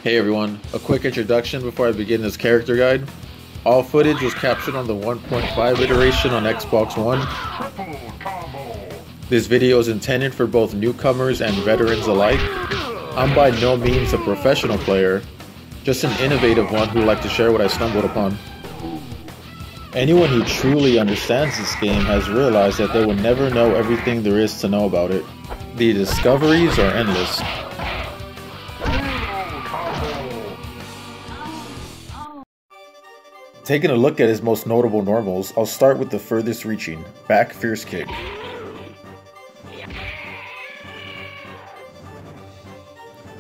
Hey everyone, a quick introduction before I begin this character guide. All footage was captured on the 1.5 iteration on Xbox One. This video is intended for both newcomers and veterans alike. I'm by no means a professional player, just an innovative one who like to share what I stumbled upon. Anyone who truly understands this game has realized that they will never know everything there is to know about it. The discoveries are endless. Taking a look at his most notable normals, I'll start with the furthest reaching, back fierce kick.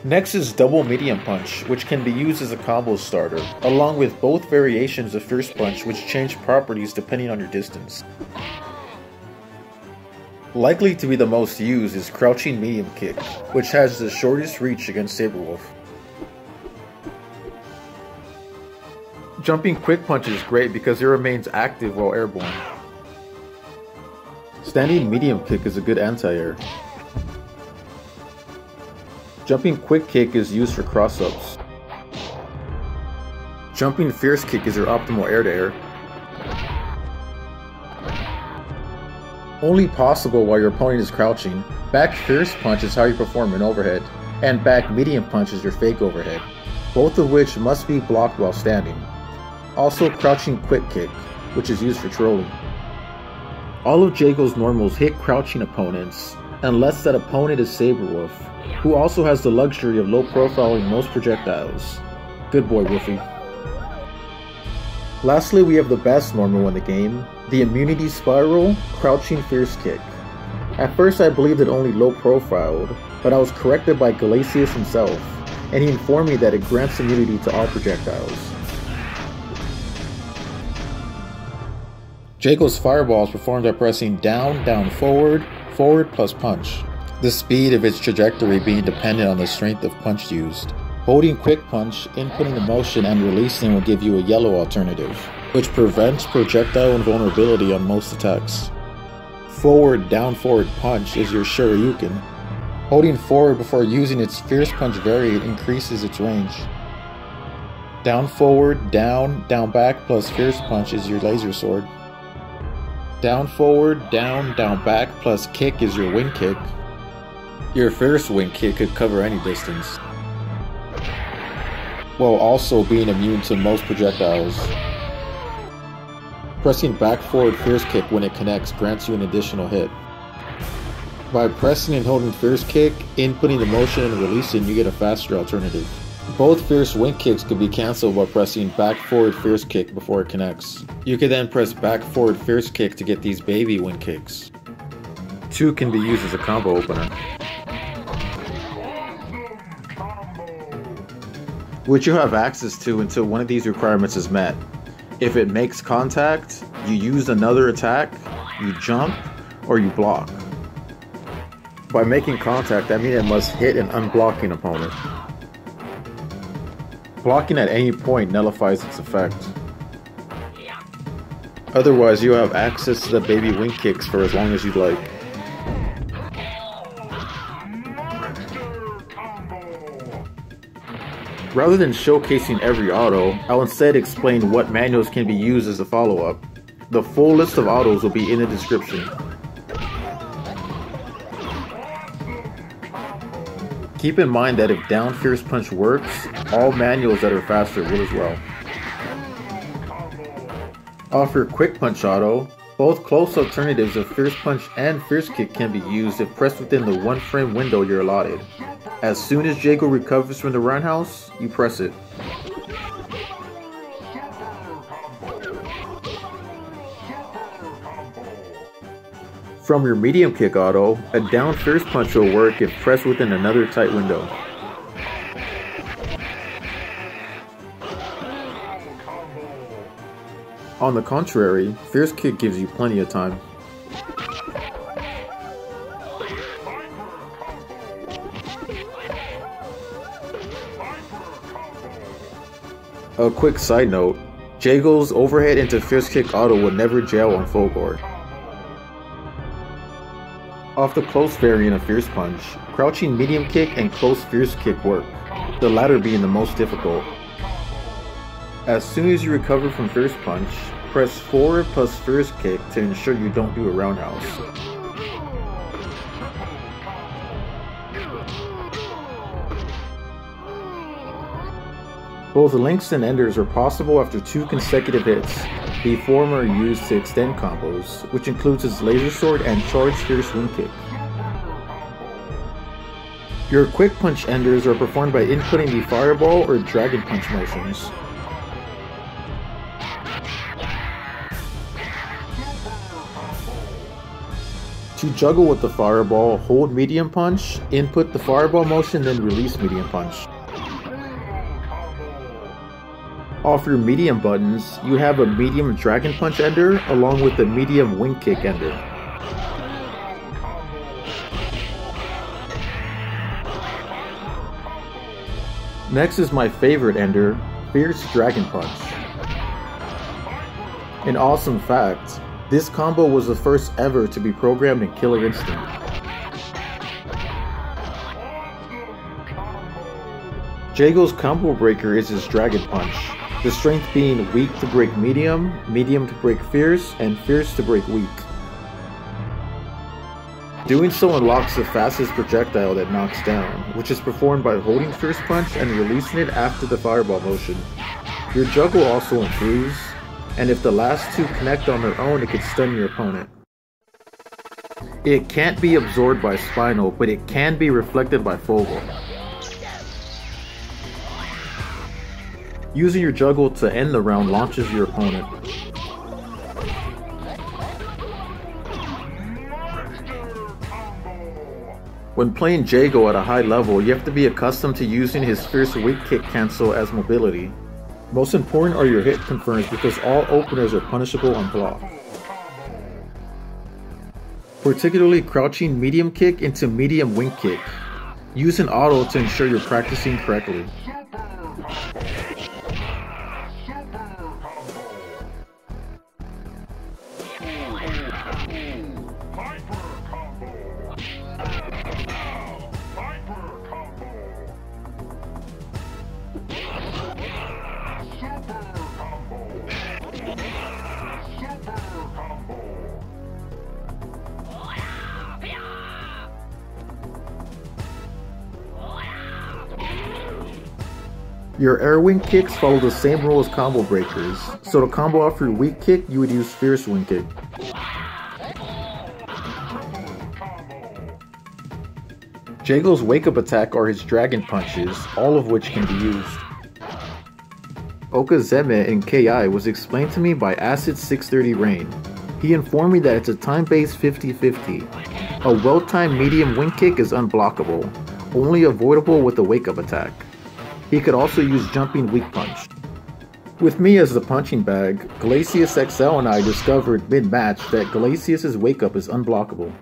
Next is double medium punch, which can be used as a combo starter, along with both variations of fierce punch which change properties depending on your distance. Likely to be the most used is crouching medium kick, which has the shortest reach against Saberwolf. Jumping quick punch is great because it remains active while airborne. Standing medium kick is a good anti-air. Jumping quick kick is used for cross-ups. Jumping fierce kick is your optimal air-to-air. Only possible while your opponent is crouching, back fierce punch is how you perform an overhead, and back medium punch is your fake overhead, both of which must be blocked while standing. Also crouching quick kick, which is used for trolling. All of Jago's normals hit crouching opponents, unless that opponent is Saberwolf, who also has the luxury of low profiling most projectiles. Good boy, Wolfie. Lastly, we have the best normal in the game, the immunity spiral, crouching fierce kick. At first I believed it only low profiled, but I was corrected by Glacius himself, and he informed me that it grants immunity to all projectiles. Jago's fireball is performed by pressing down, down, forward, forward plus punch. The speed of its trajectory being dependent on the strength of punch used. Holding quick punch, inputting the motion, and releasing will give you a yellow alternative, which prevents projectile invulnerability on most attacks. Forward, down, forward punch is your Shoryuken. Holding forward before using its fierce punch variant increases its range. Down forward, down back plus fierce punch is your laser sword. Down forward, down back plus kick is your wind kick. Your fierce wind kick could cover any distance, while also being immune to most projectiles. Pressing back forward fierce kick when it connects grants you an additional hit. By pressing and holding fierce kick, inputting the motion and releasing, you get a faster alternative. Both fierce wind kicks could be cancelled by pressing back forward fierce kick before it connects. You could then press back forward fierce kick to get these baby wind kicks. Two can be used as a combo opener, which you have access to until one of these requirements is met. If it makes contact, you use another attack, you jump, or you block. By making contact, that means it must hit an unblocking opponent. Blocking at any point nullifies its effect. Otherwise, you have access to the baby wing kicks for as long as you'd like. Rather than showcasing every auto, I'll instead explain what manuals can be used as a follow-up. The full list of autos will be in the description. Keep in mind that if down fierce punch works, all manuals that are faster will as well. Off your quick punch auto, both close alternatives of fierce punch and fierce kick can be used if pressed within the 1 frame window you're allotted. As soon as Jago recovers from the roundhouse, you press it. From your medium kick auto, a down fierce punch will work if pressed within another tight window. On the contrary, fierce kick gives you plenty of time. A quick side note, Jago's overhead into fierce kick auto will never gel on full board. Off the close variant of Fierce Punch, crouching medium kick and close fierce kick work. the latter being the most difficult. As soon as you recover from first punch, press forward plus first kick to ensure you don't do a roundhouse. Both links and enders are possible after 2 consecutive hits. The former are used to extend combos, which includes his laser sword and charge fierce wind kick. Your quick punch enders are performed by inputting the fireball or dragon punch motions. To juggle with the fireball, hold medium punch, input the fireball motion, then release medium punch. Off your medium buttons, you have a medium dragon punch ender along with the medium wind kick ender. Next is my favorite ender, Fierce Dragon Punch. An awesome fact, this combo was the first ever to be programmed in Killer Instinct. Jago's combo breaker is his Dragon Punch, the strength being weak to break medium, medium to break fierce, and fierce to break weak. Doing so unlocks the fastest projectile that knocks down, which is performed by holding first punch and releasing it after the fireball motion. Your juggle also improves, and if the last 2 connect on their own, it can stun your opponent. It can't be absorbed by Spinal, but it can be reflected by Fogel. Using your juggle to end the round launches your opponent. When playing Jago at a high level, you have to be accustomed to using his fierce weak kick cancel as mobility. Most important are your hit confirms because all openers are punishable on block. Particularly crouching medium kick into medium wing kick. Use an auto to ensure you're practicing correctly. Your air wing kicks follow the same rule as combo breakers, so to combo off your weak kick, you would use fierce wing kick. Jago's wake up attack are his dragon punches, all of which can be used. Okazeme in KI was explained to me by Acid 630 Rain. He informed me that it's a time-based 50-50. A well-timed medium wing kick is unblockable, only avoidable with a wake up attack. He could also use jumping weak punch. With me as the punching bag, Glacius XL and I discovered mid-match that Glacius' wake up is unblockable.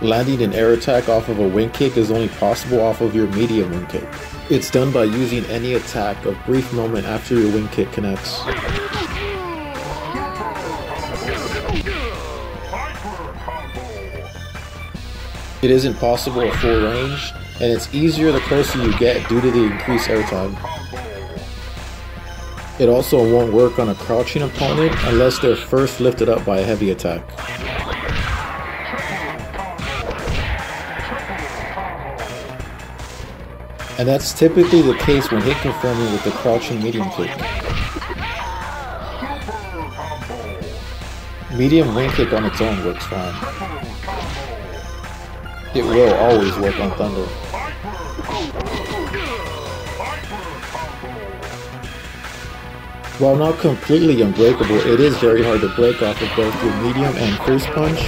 Landing an air attack off of a wing kick is only possible off of your medium wing kick. It's done by using any attack a brief moment after your wing kick connects. It isn't possible at full range, and it's easier the closer you get due to the increased airtime. It also won't work on a crouching opponent unless they're first lifted up by a heavy attack. And that's typically the case when hit confirming with the crouching medium kick. Medium wing kick on its own works fine. It will always work on Thunder. While not completely unbreakable, it is very hard to break off of both your medium and first punch,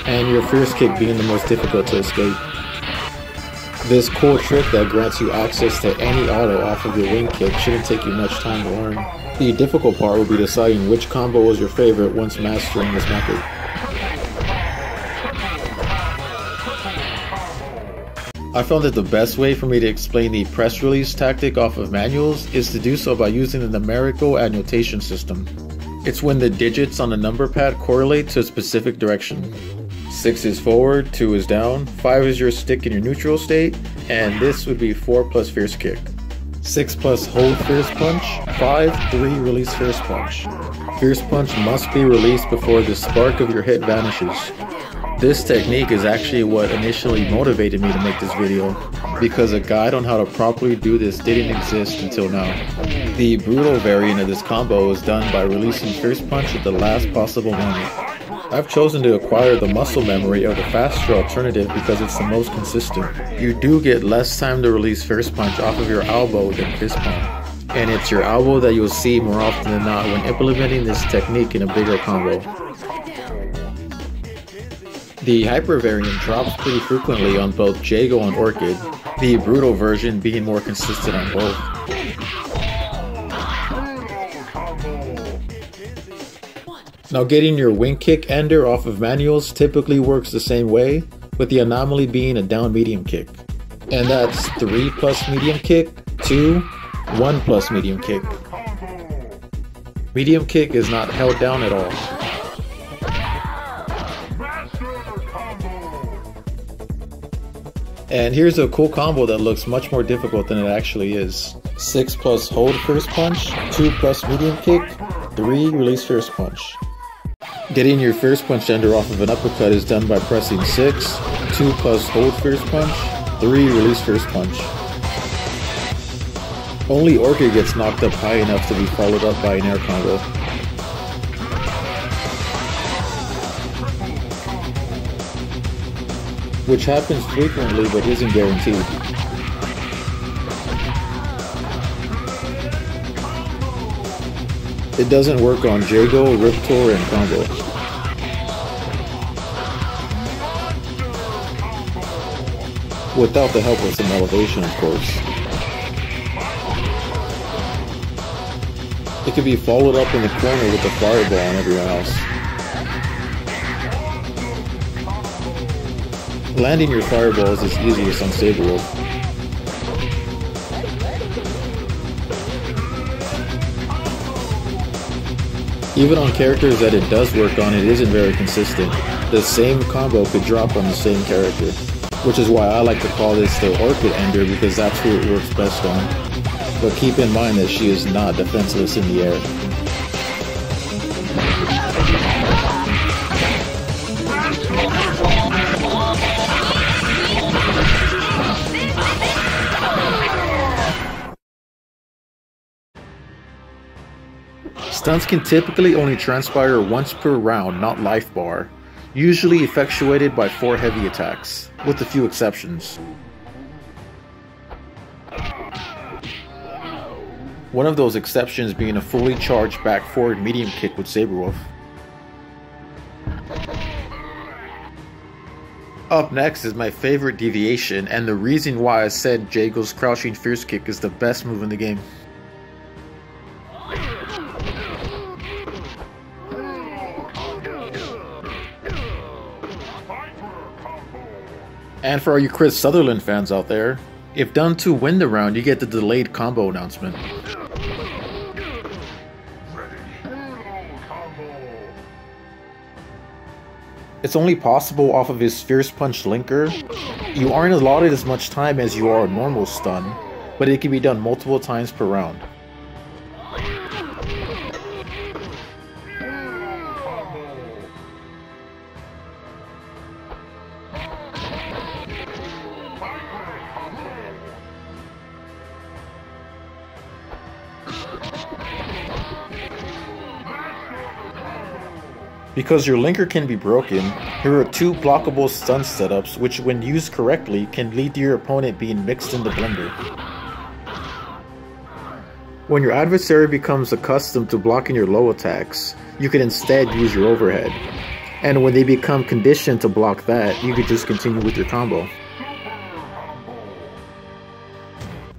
and your first kick being the most difficult to escape. This cool trick that grants you access to any auto off of your wing kick shouldn't take you much time to learn. The difficult part will be deciding which combo is your favorite once mastering this method. I found that the best way for me to explain the press release tactic off of manuals is to do so by using the numerical annotation system. It's when the digits on the number pad correlate to a specific direction. 6 is forward, 2 is down, 5 is your stick in your neutral state, and this would be 4 plus fierce kick. 6 plus hold fierce punch, 5, 3 release fierce punch. Fierce punch must be released before the spark of your hit vanishes. This technique is actually what initially motivated me to make this video, because a guide on how to properly do this didn't exist until now. The brutal variant of this combo is done by releasing fierce punch at the last possible moment. I've chosen to acquire the muscle memory of the faster alternative because it's the most consistent. You do get less time to release fierce punch off of your elbow than fist palm. And it's your elbow that you'll see more often than not when implementing this technique in a bigger combo. The hyper variant drops pretty frequently on both Jago and Orchid, the brutal version being more consistent on both. Now getting your Windkick ender off of manuals typically works the same way, with the anomaly being a down medium kick. And that's 3 plus medium kick, 2, 1 plus medium kick. Medium kick is not held down at all. And here's a cool combo that looks much more difficult than it actually is. 6 plus hold first punch, 2 plus medium kick, 3 release first punch. Getting your first punch ender off of an uppercut is done by pressing 6, 2 plus hold first punch, 3 release first punch. Only Orchid gets knocked up high enough to be followed up by an air combo. Which happens frequently but isn't guaranteed. It doesn't work on Jago, Riptor, and Combo. Without the help of some elevation, of course. It can be followed up in the corner with the fireball and everyone else. Landing your fireballs is easiest on Saberwolf. Even on characters that it does work on, it isn't very consistent. The same combo could drop on the same character, which is why I like to call this the Orchid ender, because that's who it works best on. But keep in mind that she is not defenseless in the air. Stunts can typically only transpire once per round, not life bar, usually effectuated by 4 heavy attacks, with a few exceptions. One of those exceptions being a fully charged back forward medium kick with Saberwolf. Up next is my favorite deviation, and the reason why I said Jago's crouching fierce kick is the best move in the game. And for all you Chris Sutherland fans out there, if done to win the round, you get the delayed combo announcement. It's only possible off of his Fierce Punch linker. You aren't allotted as much time as you are a normal stun, but it can be done multiple times per round. Because your linker can be broken, here are 2 blockable stun setups which when used correctly can lead to your opponent being mixed in the blender. When your adversary becomes accustomed to blocking your low attacks, you can instead use your overhead. And when they become conditioned to block that, you can just continue with your combo.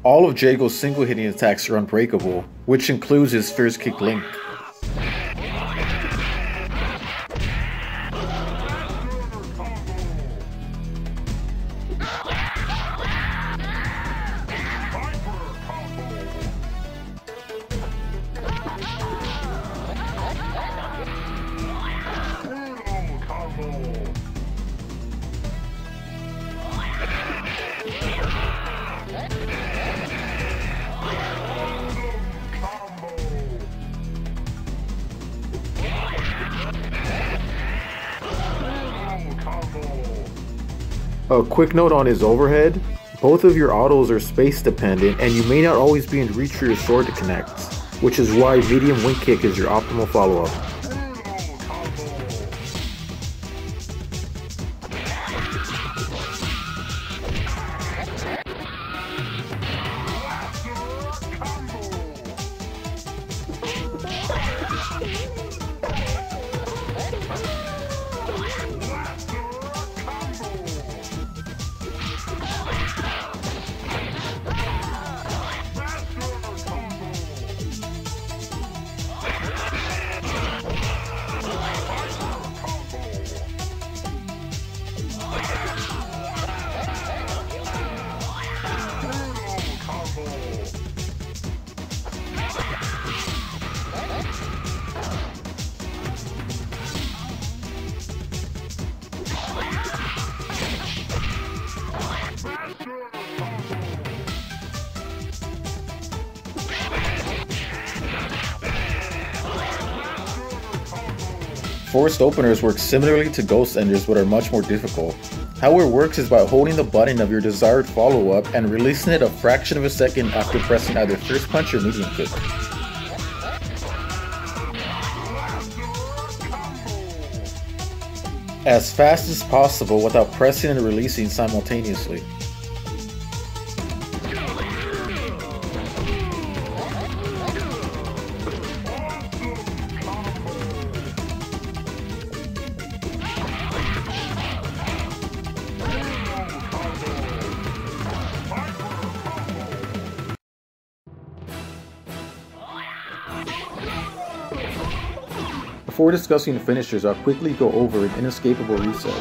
All of Jago's single hitting attacks are unbreakable, which includes his first kick link. A quick note on his overhead. Both of your autos are space dependent and you may not always be in reach for your sword to connect, which is why medium wind kick is your optimal follow-up. Forced openers work similarly to ghost enders but are much more difficult. How it works is by holding the button of your desired follow-up and releasing it a fraction of a second after pressing either first punch or medium kick. As fast as possible without pressing and releasing simultaneously. Before discussing the finishers, I'll quickly go over an inescapable reset.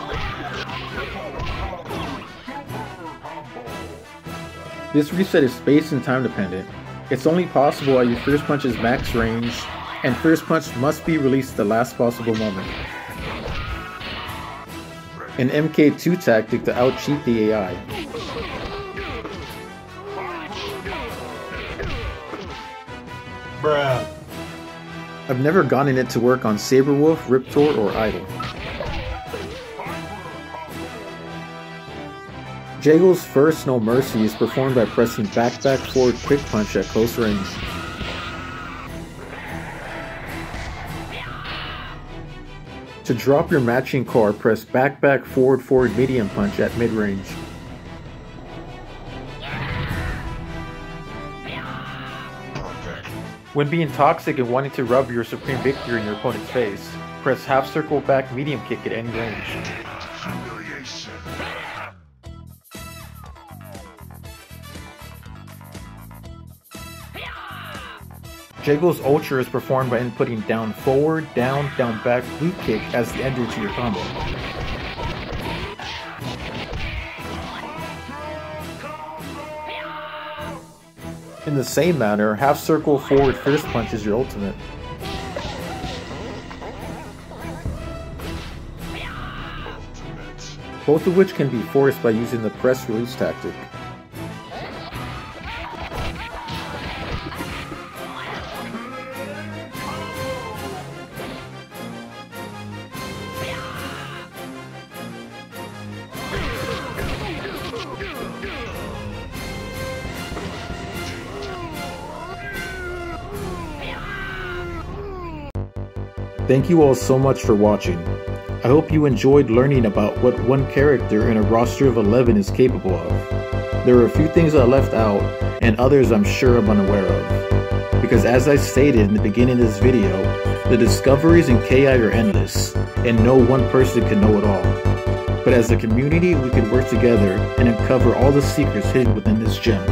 This reset is space and time dependent. It's only possible at your first punch's max range, and first punch must be released at the last possible moment. An MK2 tactic to out-cheat the AI. Bruh. I've never gotten it to work on Saberwolf, Riptor, or Idol. Jago's first No Mercy is performed by pressing back forward quick punch at close range. To drop your matching card, press back forward medium punch at mid range. When being toxic and wanting to rub your supreme victory in your opponent's face, press half circle back medium kick at any range. Jago's Ultra is performed by inputting down forward, down back loop kick as the ender to your combo. In the same manner, half circle forward first punch is your ultimate. Both of which can be forced by using the press release tactic. Thank you all so much for watching. I hope you enjoyed learning about what one character in a roster of 11 is capable of. There are a few things I left out, and others I'm sure I'm unaware of. Because as I stated in the beginning of this video, the discoveries in KI are endless, and no one person can know it all. But as a community, we can work together and uncover all the secrets hidden within this gem.